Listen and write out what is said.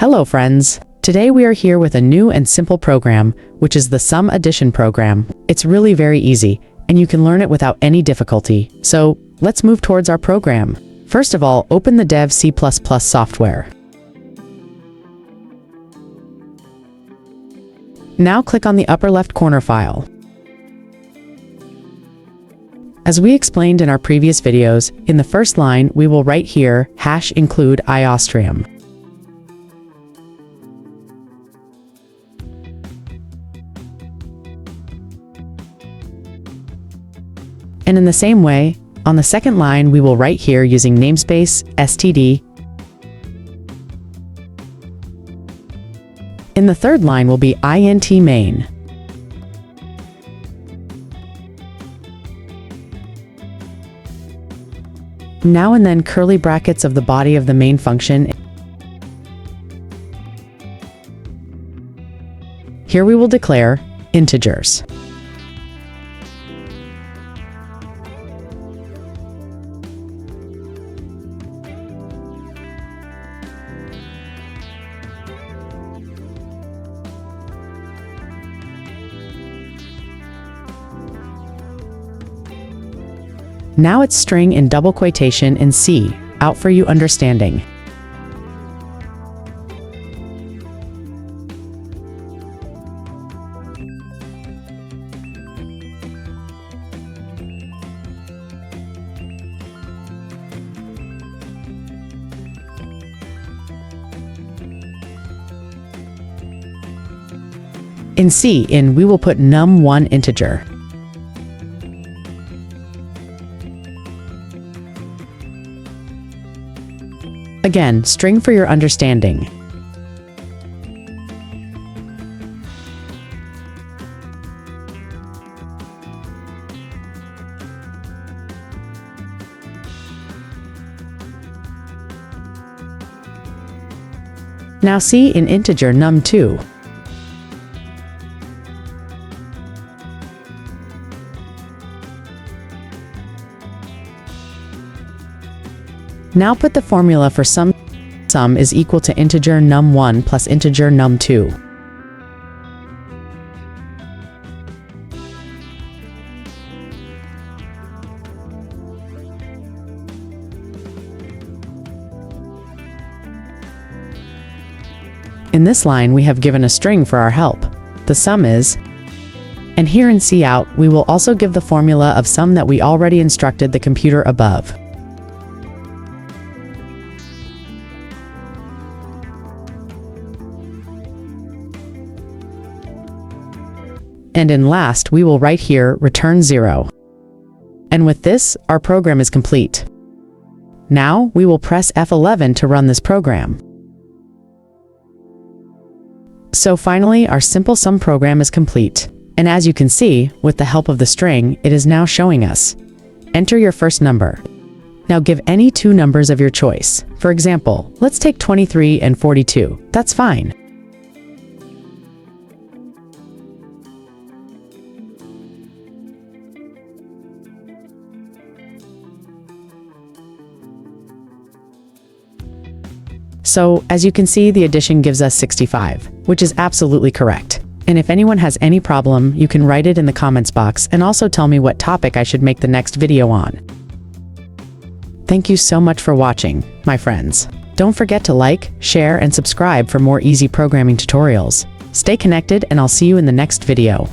Hello friends! Today we are here with a new and simple program, which is the Sum Addition program. It's really very easy, and you can learn it without any difficulty. So, let's move towards our program. First of all, open the Dev C++ software. Now click on the upper left corner file. As we explained in our previous videos, in the first line we will write here #include iOstrium. And in the same way, on the second line we will write here using namespace std. In the third line will be int main. Now and then curly brackets of the body of the main function. Here we will declare integers. Now it's string in double quotation in C, out for you understanding. In C, we will put num1 integer. Again, string for your understanding. Now C in integer num2. Now put the formula for sum is equal to integer num1 plus integer num2. In this line we have given a string for our help. The sum is, and here in cout we will also give the formula of sum that we already instructed the computer above. And in last, we will write here return 0. And with this, our program is complete. Now, we will press F11 to run this program. So finally, our simple sum program is complete. And as you can see, with the help of the string, it is now showing us. Enter your first number. Now give any two numbers of your choice. For example, let's take 23 and 42. That's fine. So, as you can see, the addition gives us 65, which is absolutely correct. And if anyone has any problem, you can write it in the comments box and also tell me what topic I should make the next video on. Thank you so much for watching, my friends. Don't forget to like, share, and subscribe for more easy programming tutorials. Stay connected, and I'll see you in the next video.